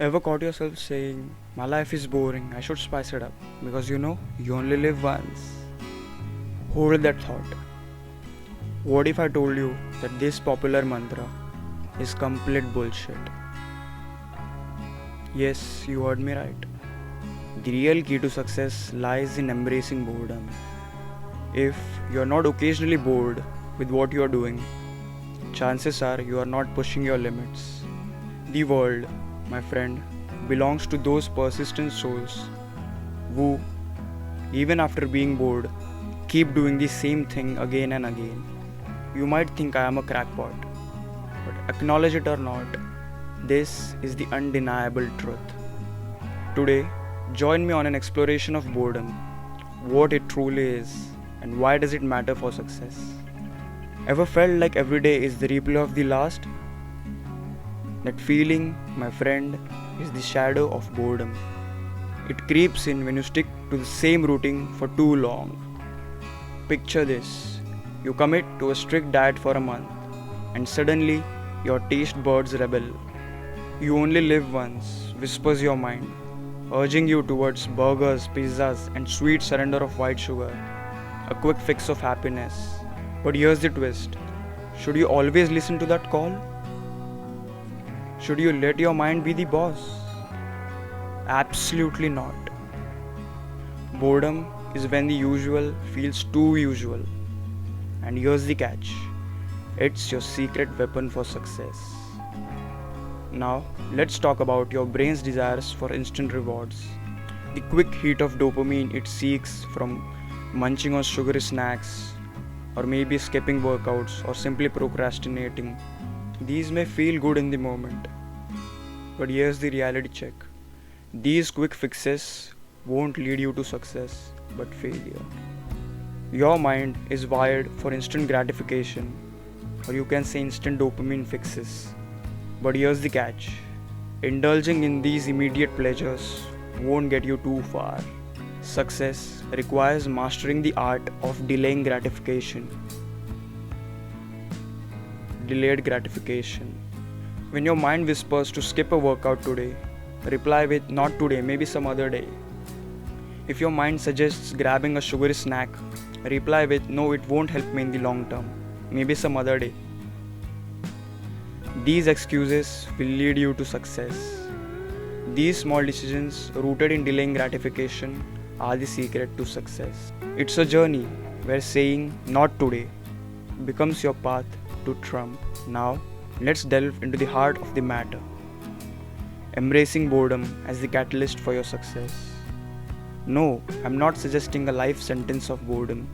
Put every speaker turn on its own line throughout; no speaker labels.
Ever caught yourself saying, "My life is boring, I should spice it up"? Because you only live once. Hold that thought. What if I told you that this popular mantra is complete bullshit? Yes, you heard me right. The real key to success lies in embracing boredom. If you're not occasionally bored with what you're doing, chances are you are not pushing your limits. The world, my friend, belongs to those persistent souls who, even after being bored, keep doing the same thing again and again. You might think I am a crackpot, but acknowledge it or not, this is the undeniable truth. Today, join me on an exploration of boredom, what it truly is, and why does it matter for success. Ever felt like every day is the replay of the last? That feeling, my friend, is the shadow of boredom. It creeps in when you stick to the same routine for too long. Picture this: you commit to a strict diet for a month, and suddenly your taste buds rebel. You only live once, whispers your mind, urging you towards burgers, pizzas, and sweet surrender of white sugar, a quick fix of happiness. But here's the twist: should you always listen to that call? Should you let your mind be the boss? Absolutely not. Boredom is when the usual feels too usual. And here's the catch: it's your secret weapon for success. Now, let's talk about your brain's desires for instant rewards. The quick hit of dopamine it seeks from munching on sugary snacks, or maybe skipping workouts, or simply procrastinating. These may feel good in the moment, but here's the reality check: these quick fixes won't lead you to success, but failure. Your mind is wired for instant gratification, or you can say instant dopamine fixes. But here's the catch: indulging in these immediate pleasures won't get you too far. Success requires mastering the art of delaying gratification. Delayed gratification. When your mind whispers to skip a workout today, reply with "not today, maybe some other day." If your mind suggests grabbing a sugary snack, reply with "no, it won't help me in the long term, maybe some other day." These excuses will lead you to success. These small decisions rooted in delaying gratification are the secret to success. It's a journey where saying "not today" becomes your path to triumph. Now, let's delve into the heart of the matter: embracing boredom as the catalyst for your success. No, I'm not suggesting a life sentence of boredom.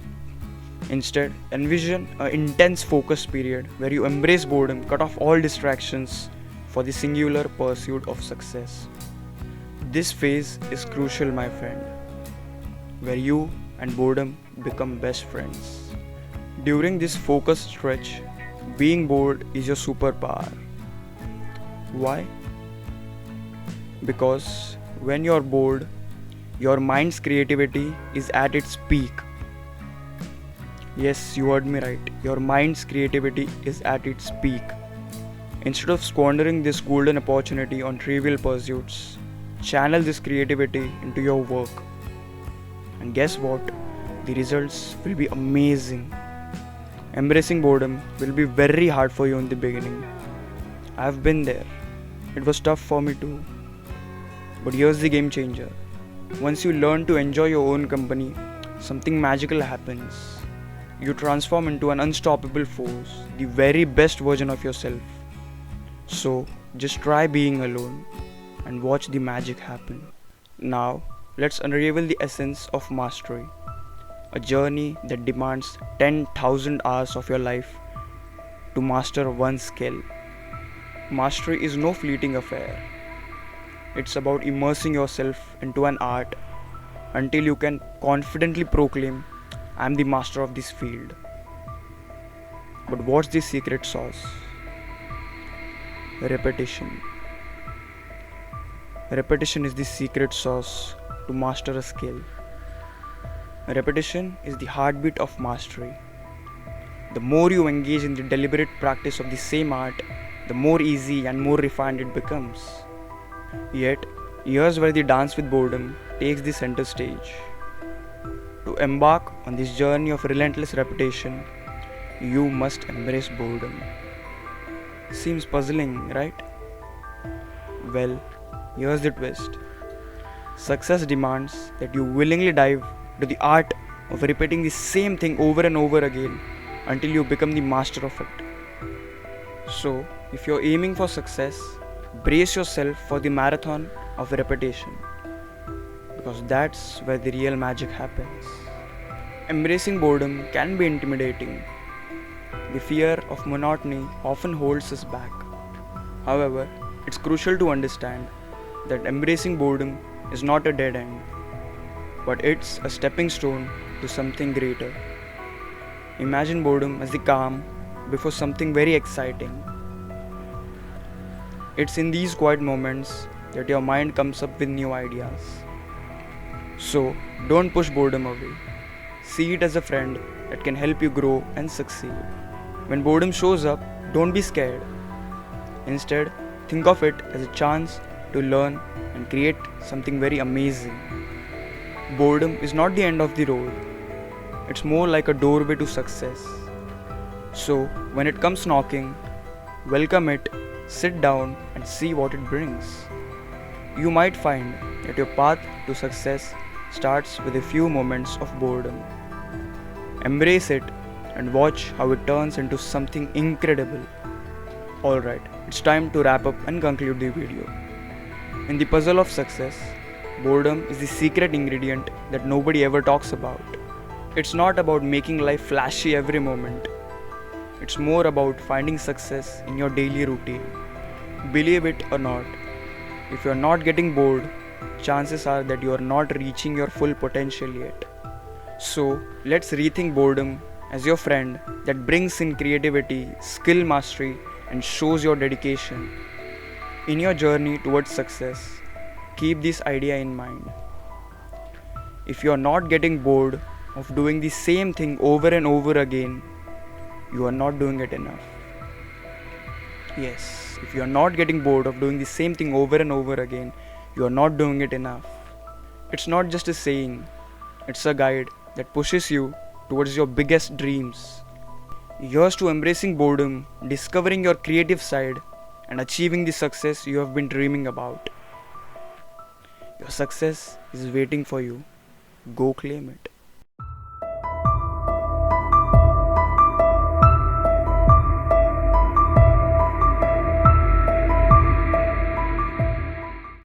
Instead, envision an intense focus period where you embrace boredom, cut off all distractions for the singular pursuit of success. This phase is crucial, my friend, where you and boredom become best friends. During this focused stretch, being bored is your superpower. Why? Because when you're bored, your mind's creativity is at its peak. Yes, you heard me right. Your mind's creativity is at its peak. Instead of squandering this golden opportunity on trivial pursuits, channel this creativity into your work. And guess what? The results will be amazing. Embracing boredom will be very hard for you in the beginning. I've been there. It was tough for me too. But here's the game changer. Once you learn to enjoy your own company, something magical happens. You transform into an unstoppable force, the very best version of yourself. So, just try being alone and watch the magic happen. Now, let's unravel the essence of mastery. A journey that demands 10,000 hours of your life to master one skill. Mastery is no fleeting affair. It's about immersing yourself into an art until you can confidently proclaim, "I'm the master of this field." But what's the secret sauce? Repetition. Repetition is the secret sauce to master a skill. Repetition is the heartbeat of mastery. The more you engage in the deliberate practice of the same art, the more easy and more refined it becomes. Yet, here's where the dance with boredom takes the center stage. To embark on this journey of relentless repetition, you must embrace boredom. Seems puzzling, right? Well, here's the twist. Success demands that you willingly dive into the art of repeating the same thing over and over again until you become the master of it. So, if you're aiming for success, brace yourself for the marathon of repetition, because that's where the real magic happens. Embracing boredom can be intimidating. The fear of monotony often holds us back. However, it's crucial to understand that embracing boredom is not a dead end, but it's a stepping stone to something greater. Imagine boredom as the calm before something very exciting. It's in these quiet moments that your mind comes up with new ideas. So, don't push boredom away. See it as a friend that can help you grow and succeed. When boredom shows up, don't be scared. Instead, think of it as a chance to learn and create something very amazing. Boredom is not the end of the road. It's more like a doorway to success. So, when it comes knocking, welcome it, sit down and see what it brings. You might find that your path to success starts with a few moments of boredom. Embrace it and watch how it turns into something incredible. Alright, it's time to wrap up and conclude the video. In the puzzle of success, boredom is the secret ingredient that nobody ever talks about. It's not about making life flashy every moment. It's more about finding success in your daily routine. Believe it or not, if you're not getting bored, chances are that you are not reaching your full potential yet. So, let's rethink boredom as your friend that brings in creativity, skill mastery, and shows your dedication. In your journey towards success, keep this idea in mind. If you are not getting bored of doing the same thing over and over again, you are not doing it enough. Yes, if you are not getting bored of doing the same thing over and over again, you are not doing it enough. It's not just a saying, it's a guide that pushes you towards your biggest dreams. Here's to embracing boredom, discovering your creative side, and achieving the success you have been dreaming about. Your success is waiting for you. Go claim it.